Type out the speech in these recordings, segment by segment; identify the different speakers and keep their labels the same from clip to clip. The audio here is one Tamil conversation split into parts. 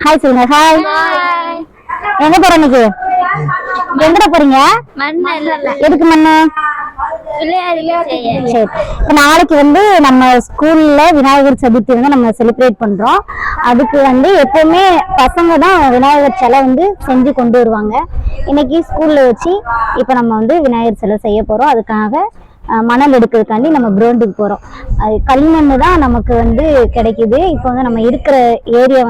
Speaker 1: ஹாய் சொல்லுங்க. ஹாய். எங்க போற இன்னைக்கு? எங்கட போறீங்க? எதுக்கு மண்ணு? சரி. நாளைக்கு நம்ம ஸ்கூல்ல விநாயகர் சதுர்த்தி நம்ம செலிப்ரேட் பண்றோம். அதுக்கு எப்பவுமே பசங்க தான் விநாயகர் சிலை செஞ்சு கொண்டு வருவாங்க. இன்னைக்கு ஸ்கூல்ல வச்சு இப்ப நம்ம விநாயகர் சிலை செய்ய போறோம். அதுக்காக மணல் எடுக்கிறதுக்காண்டி நம்ம கிரவுண்டுக்கு போறோம். அது களிமண் தான் நமக்கு கிடைக்குது. இப்போ நம்ம இருக்கிற ஏரியா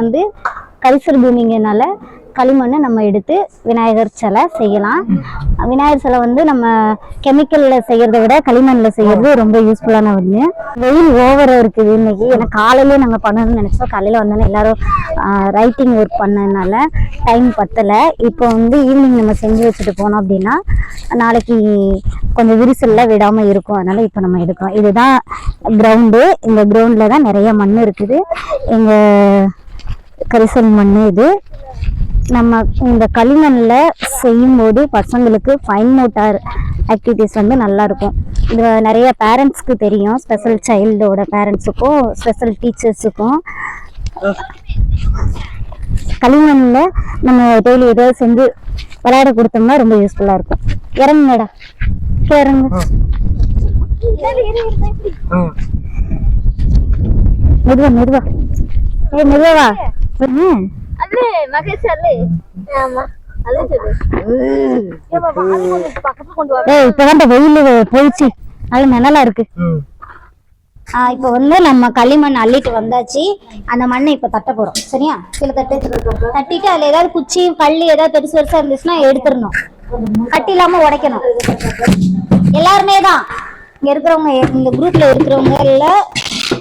Speaker 1: கரிசல் பூமிங்கனால களிமண்ணை நம்ம எடுத்து விநாயகர் சிலை செய்யலாம். விநாயகர் சிலை நம்ம கெமிக்கல்ல செய்யறதை விட களிமண்ல செய்யறது ரொம்ப யூஸ்ஃபுல்லான ஒண்ணு. வெயில் ஓவரா இருக்குது இன்னைக்கு. எனக்கு காலையிலேயே நாங்கள் பண்ணணும்னு நினைச்சோம். காலையில வந்தோன்னே எல்லாரும் ரைட்டிங் ஒர்க் பண்ணதுனால டைம் பத்தல. இப்போ ஈவினிங் நம்ம செஞ்சு வச்சுட்டு போனோம் அப்படின்னா நாளைக்கு கொஞ்சம் விரிசல்ல விடாம இருக்கும். அதனால இப்போ நம்ம எடுக்கிறோம். இதுதான் கிரவுண்டு. இந்த கிரவுண்ட்ல தான் நிறைய மண் இருக்குது. எங்க கரிசல் மண் இது. நம்ம இந்த களிமண்ல செய்யும்போது பசங்களுக்கு ஃபைன் மோட்டார் ஆக்டிவிட்டிஸ் நல்லா இருக்கும். இது நிறைய பேரண்ட்ஸ்க்கு தெரியும். ஸ்பெஷல் சைல்டோட பேரண்ட்ஸுக்கும் ஸ்பெஷல் டீச்சர்ஸுக்கும் களிமண்ல நம்ம டெய்லி ஏதாவது செஞ்சு விளையாட கொடுத்தோம்னா ரொம்ப யூஸ்ஃபுல்லா இருக்கும். இறங்குங்கடா, இறங்கு. மெதுவா மெதுவா மெதுவா. இப்பதான் வெயில் போயிடுச்சு, நல்ல நிழலா இருக்கு. இப்ப நம்ம களிமண் அள்ளிட்டு வந்தாச்சு. அந்த மண்ணை இப்ப தட்ட போறோம். சரியா? சில தட்டிட்டு அதுல ஏதாவது குச்சி கல்லு ஏதாவது பெருசு பெருசா இருந்துச்சுன்னா எடுத்துடணும். கட்டி இல்லாம உடைக்கணும். எல்லாருமே தான் இங்க இருக்கிறவங்க, இந்த குரூப்ல இருக்கிறவங்க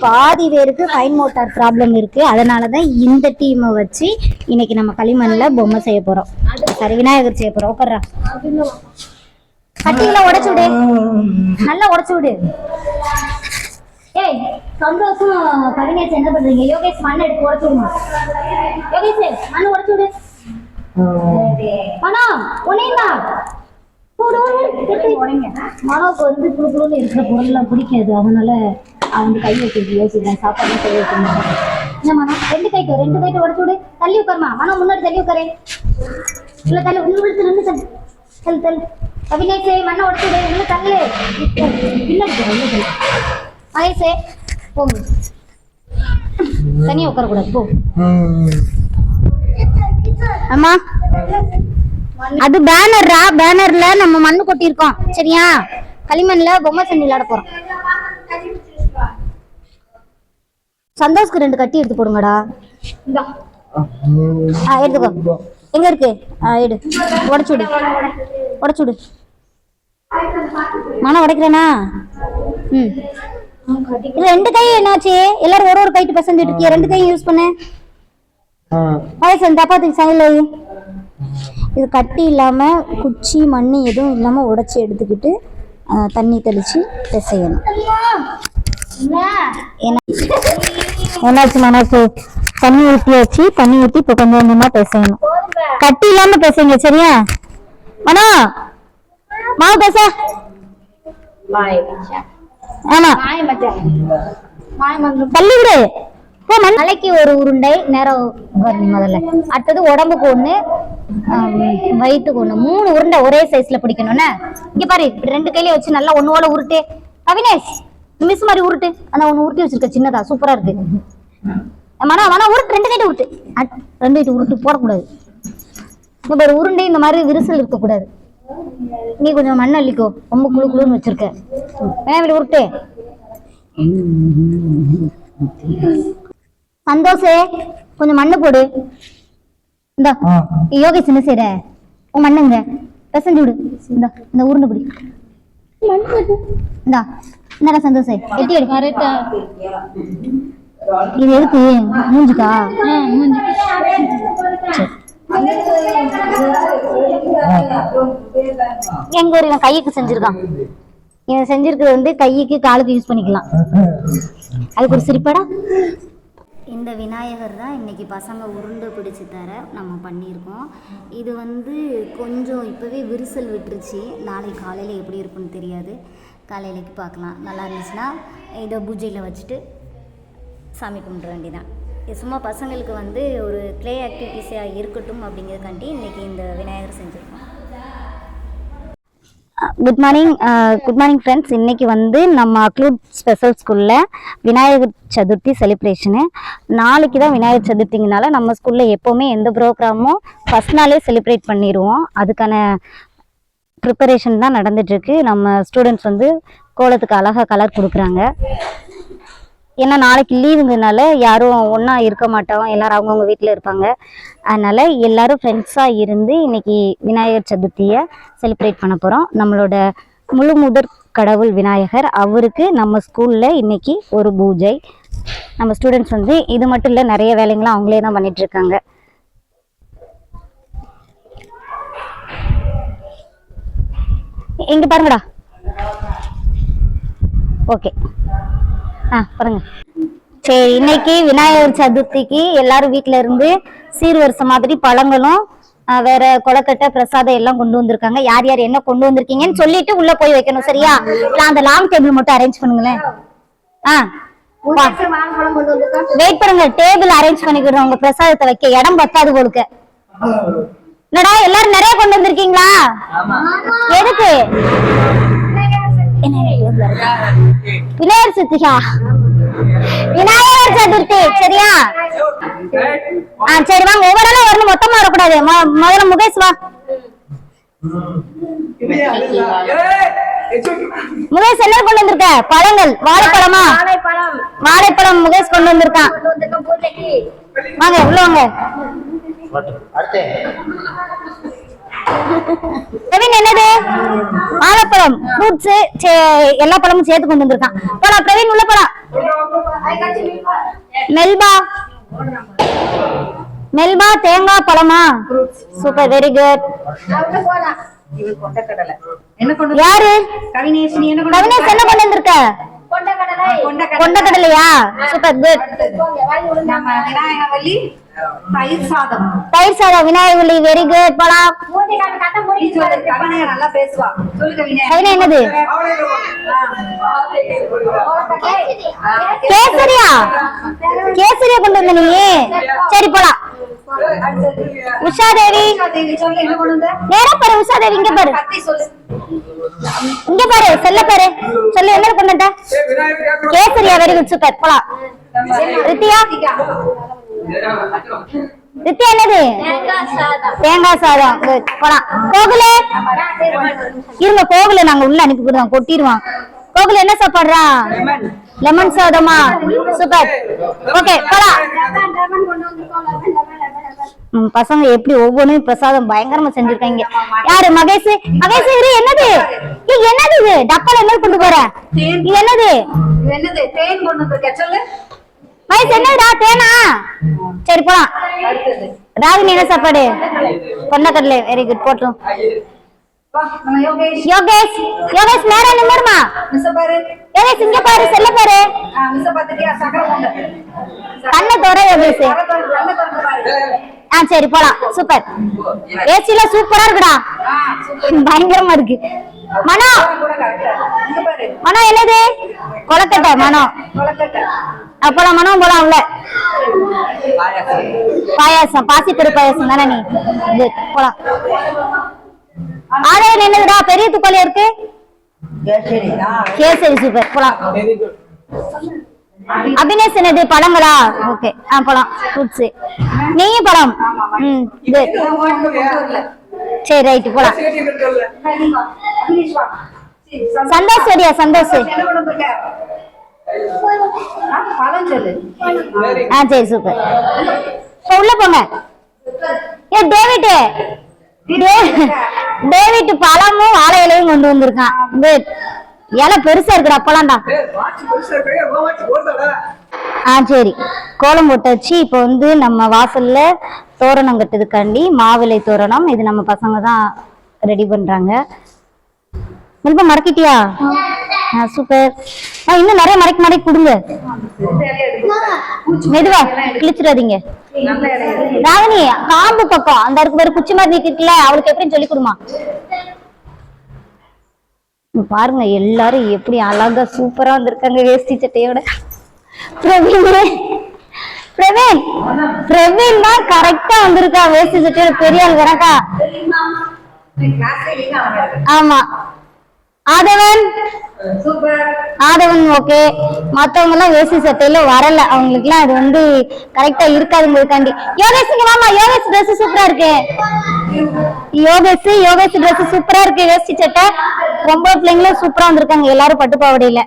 Speaker 1: பாதி பேருக்கு ஃபைன் மோட்டார் ப்ராப்ளம் இருக்கு. அதனாலதான் இந்த டீமை வச்சு இன்னைக்கு நம்ம களிமண்ல பொம்மை செய்ய போறோம். சரி, விநாயகர் செய்ய போறோம். உட்கார்றா. கட்டியில உடைச்சு விடு, நல்லா உடைச்சு விடு. ஏய், சந்தோஷம் கவிஞர் என்ன பண்றீங்க? யோகேஷ் மண் எடுத்து உடைச்சு விடுமா? யோகேஷ் மண் உடைச்சு விடு. மனம் உனையா மனோக்கு குழுக்குழுன்னு இருக்கிற பொருள்லாம் பிடிக்காது. அதனால கை வைக்கிறது யோசிக்கிறேன். சாப்பாடு கை வைக்க மாட்டேன். என்ன மனம்? ரெண்டு கைட்டு உடச்சு விடு. தள்ளி உட்காருமா. மனம் முன்னாடி தள்ளி உட்காரு. இல்ல தள்ளி உள்ள நின்று தள்ளு தள்ளு. அபிநேஷே மண்ணை உடச்சு விடு. உள்ள தள்ளு. பின்னாடி மகேஷே போங்க. தனியா உட்கார கூடாது, போ. அம்மா அது பேனர்ரா. பேனர்ல நம்ம மண்ணு கொட்டியிருக்கோம். சரியா? களிமண்ல பொம்மை செஞ்சு விளையாட போறோம். சந்தோஷ்க்கு 2 கட்டி எடுத்து போடுங்கடா. எடுத்துக்கோ. எங்க இருக்கு? எடு. உடைச்சுடு உடைச்சுடு. மனம் உடைக்கிறேனா? இது 2 கை என்னாச்சு? எல்லாரும் ஒரு கைட்டு பசஞ்சிட்டு இருக்கிய. 2 கையும் யூஸ் பண்ணு. தப்பாத்துக்கு சைல. இது கட்டி இல்லாம குச்சி மண் எதுவும் இல்லாம உடைச்சி எடுத்துக்கிட்டு தண்ணி தெளிச்சு செய்யணும். என்னாச்சு மனசு? தண்ணி ஊற்றி வச்சு தண்ணி ஊற்றி இப்போ கொஞ்சம் கொஞ்சமா பேசணும். கட்டி இல்லாம பேசுங்க. சரியா? மனோ மாவு பேச. ஆமா, தள்ளி விடு. நாளைக்கு ஒரு உருண்டை நேரம் முதல்ல. அடுத்தது உடம்புக்கு 1, வயிற்றுக்கு 1, 3 உருண்டை ஒரே சைஸ்ல பிடிக்கணும்னா இங்க பாரு. 2 கையில வச்சு நல்லா ஒன்னோட உருட்டு. அவினேஷ் மிஸ் மாதிரி உருட்டு. ஆனா ஒன்னு உருட்டி வச்சிருக்க சின்னதா, சூப்பரா இருக்கு. மனா உருட்டு. 2 கைட்டு உருட்டு. 2 கைட்டு உருட்டு போடக்கூடாது. இப்ப ஒரு உருண்டை இந்த மாதிரி விரிசல் இருக்க கூடாது. நீ கொஞ்சம் மண் அள்ளிக்கோ. ரொம்ப குழு குழுன்னு வச்சிருக்க. வேணா உருட்டு. சந்தோஷே கொஞ்சம் மண்ணு போடு. இந்த யோகேஷ் என்ன செய்யற? உன் மண்ணுங்க பெசஞ்சு விடு. இந்த உருண்டை பிடி. இந்தா என்னடா சந்தோஷே எட்டி எடு. இது எதுக்கு? மூஞ்சிக்கா? எங்க ஒரு இவன் கைக்கு செஞ்சிருக்கான். இவன் செஞ்சிருக்கிறது கைக்கு காலுக்கு யூஸ் பண்ணிக்கலாம். அதுக்கு ஒரு சிரிப்பாடா. இந்த விநாயகர் தான் இன்றைக்கி பசங்க உருண்டை பிடிச்சி தர நம்ம பண்ணியிருக்கோம். இது கொஞ்சம் இப்போவே விரிசல் விட்டுருச்சு. நாளைக்கு காலையில் எப்படி இருக்குன்னு தெரியாது. காலையிலேக்கு பார்க்கலாம். நல்லா இருந்துச்சுன்னா இதை பூஜையில் வச்சுட்டு சாமி கும்பிட வேண்டியதான்.
Speaker 2: சும்மா பசங்களுக்கு வந்து ஒரு ப்ளே ஆக்டிவிட்டீஸாக இருக்கட்டும் அப்படிங்கிறதுக்காண்டி இன்றைக்கி இந்த விநாயகர் செஞ்சுருக்கோம்.
Speaker 1: Good morning friends. இன்னைக்கு வந்து நம்ம அக்லூட் ஸ்பெஷல் ஸ்கூலில் விநாயகர் சதுர்த்தி செலிப்ரேஷனு. நாளைக்கு தான் விநாயகர் சதுர்த்திங்கனால நம்ம ஸ்கூலில் எப்போவுமே எந்த ப்ரோக்ராமும் ஃபஸ்ட் நாளே செலிப்ரேட் பண்ணிடுவோம். அதுக்கான ப்ரிப்பரேஷன் தான் நடந்துட்டுருக்கு. நம்ம ஸ்டூடெண்ட்ஸ் வந்து கோலத்துக்கு அழகாக கலர் கொடுக்குறாங்க. ஏன்னா நாளைக்கு லீவுங்கிறதுனால யாரும் ஒன்றா இருக்க மாட்டோம், எல்லோரும் அவங்கவுங்க வீட்டில் இருப்பாங்க. அதனால் எல்லோரும் ஃப்ரெண்ட்ஸாக இருந்து இன்றைக்கி விநாயகர் சதுர்த்தியை செலிப்ரேட் பண்ண போகிறோம். நம்மளோட முழு முதற் கடவுள் விநாயகர், அவருக்கு நம்ம ஸ்கூலில் இன்றைக்கி ஒரு பூஜை. நம்ம ஸ்டூடெண்ட்ஸ் வந்து இது மட்டும் இல்லை, நிறைய வேலைங்களும் அவங்களே தான் பண்ணிகிட்ருக்காங்க. இங்கே பாருங்கடா. ஓகே, பாருங்க. சரி, இன்னைக்கு விநாயகர் சதுர்த்திக்கு எல்லாரும் வீட்டில இருந்து சீர்வரிசை மாதிரி பழங்களும் வேற கொலக்கட்டை பிரசாதம் எல்லாம் கொண்டு வந்திருக்காங்க. யார் யார் என்ன கொண்டு வந்திருக்கீங்கன்னு சொல்லிட்டு உள்ள போய் வைக்கணும், சரியா? அந்த லாங் டேபிள் மட்டும் அரேஞ்ச் பண்ணுங்களேன். வெயிட் பண்ணுங்க, டேபிள் அரேஞ்ச் பண்ணிக்கிறோம். உங்க பிரசாதத்தை வைக்க இடம் பத்தாது போலுக்கு. என்னடா எல்லாரும் நிறைய கொண்டு வந்திருக்கீங்களா? எதுக்கு? விநாயகர் சதுர்த்தியா? விநாயகர் சதுர்த்தி, சரியா? சரி வாங்க, ஒவ்வொரு நாளும் வரணும், மொத்தமா வரக்கூடாது. முதல்ல முகேஷ் வா. முகேஷ் என்ன கொண்டு வந்திருக்க? பழங்கள். வாழைப்பழமா? வாழைப்பழம் முகேஷ் கொண்டு வந்திருக்கான். வாங்க உள்ள வாங்க. என்னது? வாழைப்பழம், ஃப்ரூட்ஸ், எல்லா பழமும் சேர்த்து கொண்டு வந்திருக்கான். போலாம் பிரவீன், உள்ள போலாம். மெல்பா தேங்காய் பழமா? Super, very good. யாரு? கவினேஷ் என்ன கொண்டு வந்திருக்க? கொண்டக்கடலையா? Super, good. தயிர் சாதம் விநாயகர், வெரி குட். போலாம். என்னது? கேசரியா? கேசரியா கொண்டு வந்த நீ? சரி போலாம். உஷாதேவி நேரா பாரு. உஷாதேவி இங்க பாரு, இங்க பாரு, செல்ல பாரு. சொல்லு, என்ன கொண்டு வந்த? Kesariya, very good, super. போலாம். ரித்தியா? ரித்தியா என்னது? தேங்காய் சாதம், போலாம். கோகுலே இருங்க, கோகுல நாங்க உள்ள அனுப்பிடுவோம், கொட்டிடுவான். கோகுல என்ன சாப்பாடுறா? லெமன் சாதமா? சூப்பர், ஓகே போலாம். பசங்க எப்படி ஒவ்வொன்றும் பிரசாதம் பயங்கரமா செஞ்சிருக்காங்க. யாரு? மகேஷ். மகேஷ் இரு. என்னது? என்னது இது? டப்பால என்ன கொண்டு போற? இது என்னது? தேன் கொண்டு வந்திருக்க. சொல்லு மகேஷ், என்னடா? தேனா? சரி போலாம். ராகினி என்ன சாப்பாடு? கொண்டக்கடலை, வெரி குட், போட்டோம். யோகேஷ், யோகேஷ் நேரா நிமிருமா. யோகேஷ் இங்க பாரு, செல்ல பாரு. கண்ணை தோற யோகேஷ். சரி போலாம். சூப்பர். ஏசில சூப்பரா இருக்குடா, பயங்கரமா இருக்கு. மனோ, மனோ என்னது? கொலக்கட்டை. மனோ போலாம். மனோ போலாம் உள்ள. பாயாசம், பாசிப்பரு பாயாசம் தானே நீ? போலாம். ஆதாரம் என்னதுடா? பெரிய துப்பாலியா இருக்கு. கேசரி, சூப்பர். போலாம். அபினேஷ் என்னது? பழங்களா? ஓகே, போலாம். ஃப்ரூட்ஸ். நீயும் பழம். சரி, ரைட்டு, போலாம். சந்தோஷ் வரியா? சந்தோஷ். சரி, சூப்பர். உள்ள போங்க. ஏ டேவிட், டேவிட் பழமும் வாழை இலையும் கொண்டு வந்திருக்கான். இலை பெருசா இருக்குடா, போலாம்டா. சரி, கோலம் போட்டாச்சு. இப்போ வந்து நம்ம வாசல்ல தோரணம் கட்டுறதுக்காண்டி மாவிலை தோரணம், இது நம்ம பசங்க தான் ரெடி பண்றாங்க. மெல்பா மறக்கிட்டியா? சூப்பர். இன்னும் நிறைய மறைக்க கொடுங்க, மெதுவா கிழிச்சிடாதீங்க. ராகினி, காம்பு பக்கம் அந்த இருக்கு பேரு குச்சி மாதிரி இருக்குல்ல, அவளுக்கு எப்படின்னு சொல்லி கொடுமா. பாருங்க எல்லாரும் எப்படி அழகா சூப்பரா வந்திருக்காங்க வேஷ்டி சட்டையோட. பிரவீன் பிரவீன் தான் கரெக்டா வந்திருக்கா வேஸ்ட் சட்டை பெரிய ஆள் கணக்கா ஆமா ஆதவன் ஆதவன் ஓகே மத்தவங்க எல்லாம் வேஷ்டி சட்டையில வரல அவங்களுக்கு எல்லாம் அது வந்து கரெக்டா இருக்காதுங்கிறதுக்காண்டி யோகேஷ் மாமா யோகேஷ் Dress சூப்பரா இருக்கு யோகேஷ் Dress சூப்பரா இருக்கு வேஷ்டி சட்டை ரொம்ப பிள்ளைங்களும் சூப்பரா வந்திருக்காங்க எல்லாரும் பட்டு பாவாடையில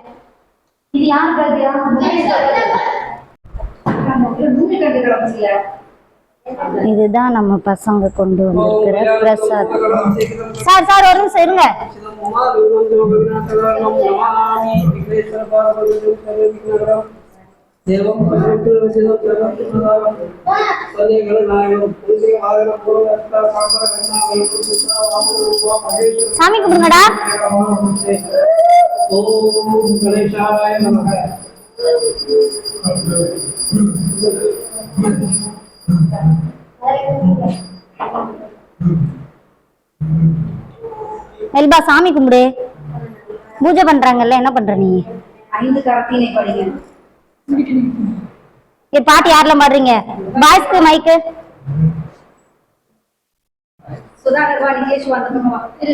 Speaker 1: இதுதான் நம்ம பசங்க கொண்டு வந்திருக்கிற பிரசாத் சார் ஒரு நிமிஷம் இருங்க சாமி கும்பிடுங்கடா எல்பா சாமி கும்பிடு பூஜை பண்றாங்கல்ல என்ன பண்ற நீ
Speaker 3: 5 கரத்தினை படிங்க
Speaker 1: பாட்டு யாரெல்லாம் பாடுறீங்க பாய்ஸ்க்கு மைக்கு
Speaker 3: சுதாகர் வாடி கேஷ் வந்தமா இரு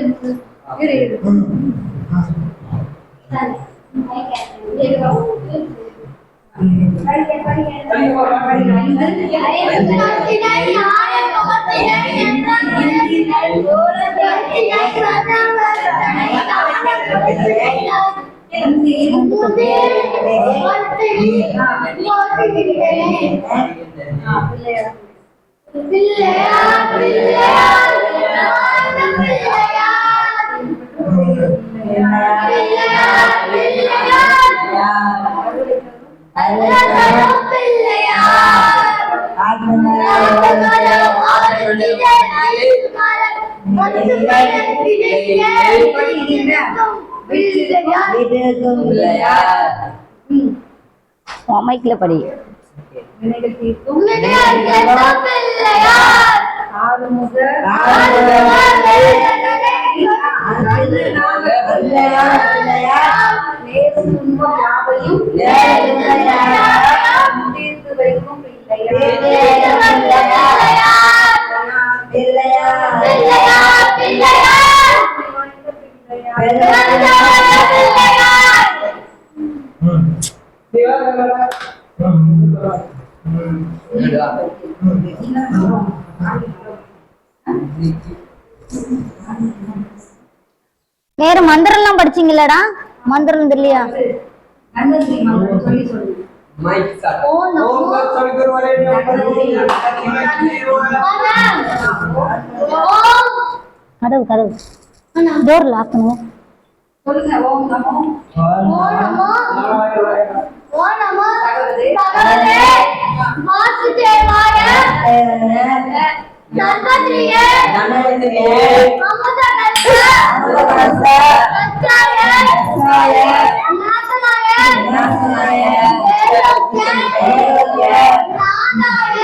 Speaker 1: மைக்ல படி வேற மந்திரம் எல்லாம் படிச்சீங்களடா மந்திரம் தெரியலையா கதவு கதவு டோர் லாக் பண்ணுங்க
Speaker 3: சொல்லுங்க ஓம் நமோ ஓம் நமோ
Speaker 4: பகவதே வாசுதேவாய சர்வத்ரியே அமுதகல்ப சத்யாய நாசனாய வேதோக்ய நாதாய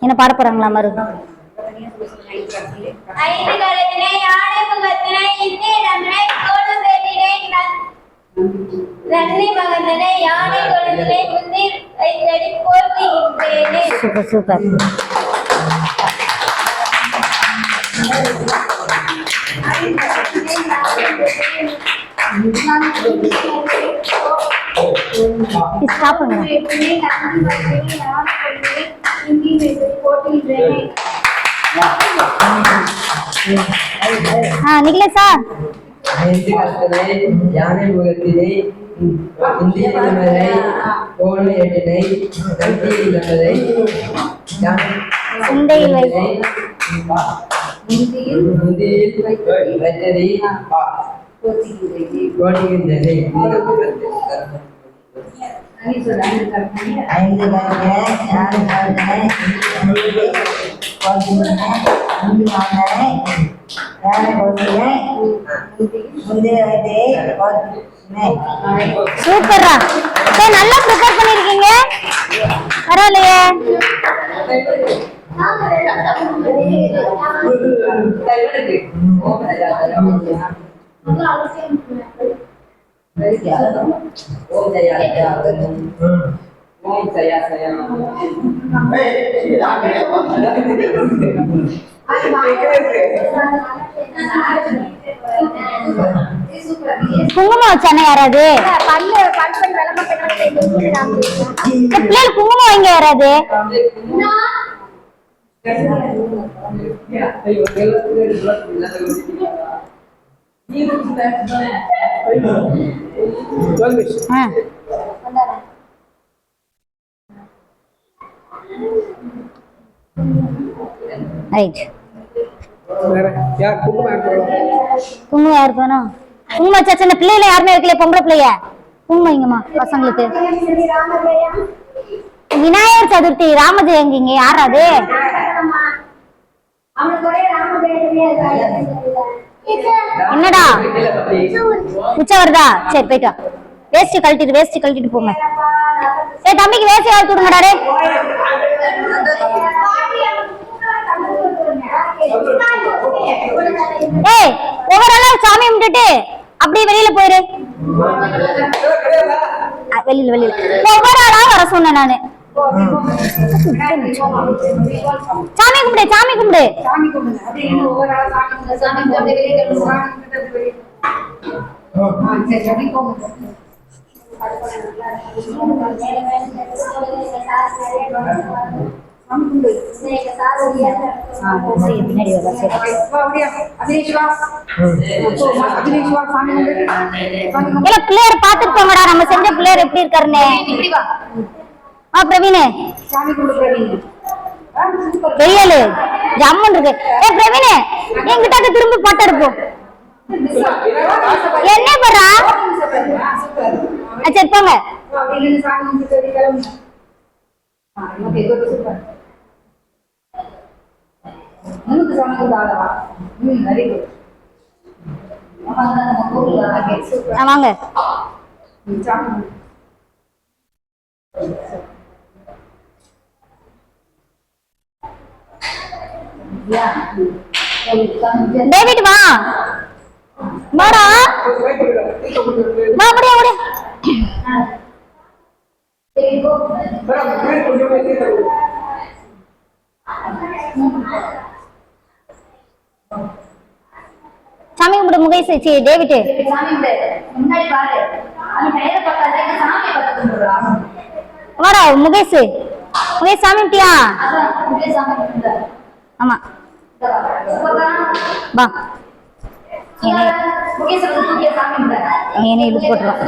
Speaker 1: என்ன பாட போறாங்களா மறு
Speaker 4: 5 கரத்தினை ஆடை முகத்தினை இந்திய நம்மை கோடு வேட்டினை ரத்னி மகந்தனை யானை கொடுத்தனை முந்தி வைத்தடி போற்றுகின்றேனே.
Speaker 1: Super super. ஸ்டாப் பண்ணுங்க. நிகழேஷா
Speaker 5: யானை முகத்தினை இந்திய மலை கோலை எட்டினை கட்டியில் உள்ளதை
Speaker 1: சுண்டையில் வைத்து
Speaker 5: முந்தியில் வைத்ததை கோட்டுகின்றதை
Speaker 6: 5
Speaker 1: சூப்பரா. நல்லா ப்ரிப்பேர் பண்ணிருக்கீங்க, பரவாயில்லையே.
Speaker 5: ஓம் ஜெயா ஜெயா ஓம் ஜெயா ஜெயா
Speaker 1: குங்குமம் வச்சானே யாராவது இந்த பிள்ளைகள் குங்குமம் வைங்க யாராவது. ஆ. ரைட். குங்குமம் யாருக்கு வேணும்? குங்குமம் வச்சா சின்ன பிள்ளைல யாருமே வைக்கல, பொம்பளை பிள்ளைய குங்குமம் வைங்கம்மா பசங்களுக்கு. விநாயகர் சதுர்த்தி ராம ஜெயந்திங்க யாராவது? என்னடா உச்ச வருதா? சரி போயிட்டு வா. வேஷ்டி கழட்டிட்டு போங்க. ஏய் தம்பிக்கு வேஷ்டி கழட்டி விடுங்கடா. டேய் ஏய் ஒவ்வொரு ஆளா சாமி கும்பிட்டுட்டு அப்படியே வெளியில போயிரு. வெளியில ஒவ்வொரு ஆளா வர சொன்னேன் நானு. சாமி கும்பிடு. பின்னாடி பிள்ளையர் பாத்துட்டு போங்கடா, நம்ம செஞ்ச பிள்ளையர் எப்படி இருக்காருன்னு. பிரவீனு வெயிலு ஜம்முன் இருக்கு. பிரவீனு என்கிட்ட திரும்ப பாட்டு எடுப்போம். என்ன பண்றா? சரி போங்க. வாங்க. டேவிட் வா. வாடா. வா அப்படியே. சாமி கும்பிடு முகேஷ். டேவிட் வாடா. முகேஷ் சாமி கும்பிட்டியா? ஆமா வா. இழுத்து போட்டுருவோம்.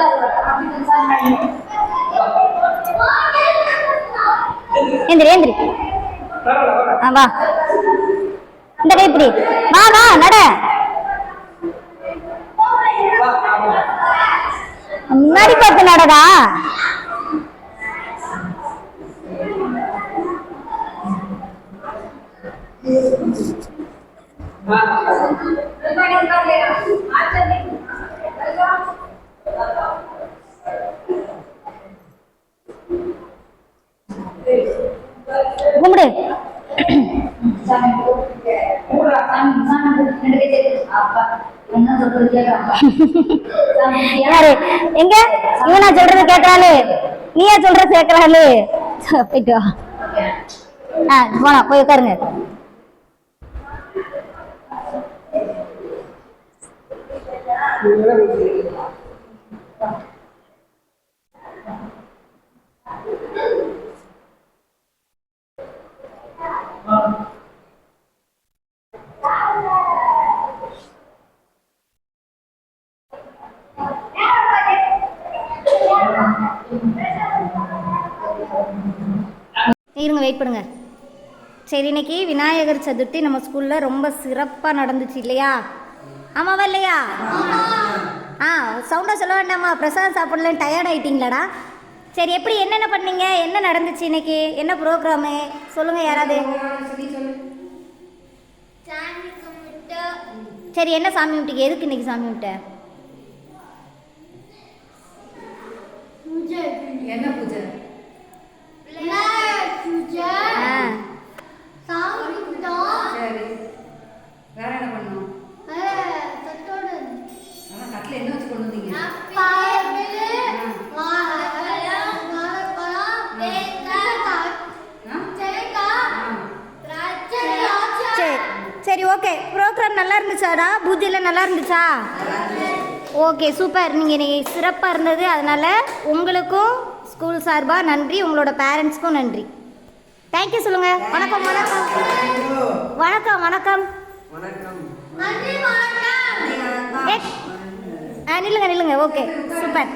Speaker 1: ஏந்திரி வா. இந்த கை இப்படி வா நட. முன்னாடி பார்த்து நடடா. கும்பிடு. யாரு எங்க இவனா சொல்றது கேட்கறாளு, நீயா சொல்றது கேட்கறாளு. போயிட்டு வா. போனா போய் உட்காருங்க. இருங்க, வெயிட் பண்ணுங்க. சரி, இன்னைக்கு விநாயகர் சதுர்த்தி நம்ம ஸ்கூலில் ரொம்ப சிறப்பாக நடந்துச்சு இல்லையா? ஆமாவா இல்லையா? சவுண்டாக சொல்ல வேண்டாமா? பிரசாதம் சாப்பிடலாம் டயர்ட் ஆகிட்டீங்களாடா? சரி, எப்படி என்னென்ன பண்ணீங்க? என்ன நடந்துச்சு இன்னைக்கு? என்ன ப்ரோக்ராமு சொல்லுங்கள் யாராவது. சரி, என்ன சாமி கும்பிட்டீங்க? எதுக்கு இன்னைக்கு சாமி கும்பிட்ட?
Speaker 3: என்ன பூஜை?
Speaker 1: சாமி
Speaker 2: சரி சரி ஓகே. ப்ரோக்ராம் நல்லா இருந்துச்சாடா? பூஜையில் நல்லா இருந்துச்சா? Okay super. நீங்கள் இன்னைக்கு சிறப்பாக இருந்தது. அதனால் உங்களுக்கும் ஸ்கூல் சார்பாக நன்றி, உங்களோட பேரண்ட்ஸ்க்கும் நன்றி. தேங்க்யூ சொல்லுங்கள். வணக்கம் வணக்கம் வணக்கம் வணக்கம்.
Speaker 5: வணக்கம்.
Speaker 2: நில்லுங்க நில்லுங்க. Okay super.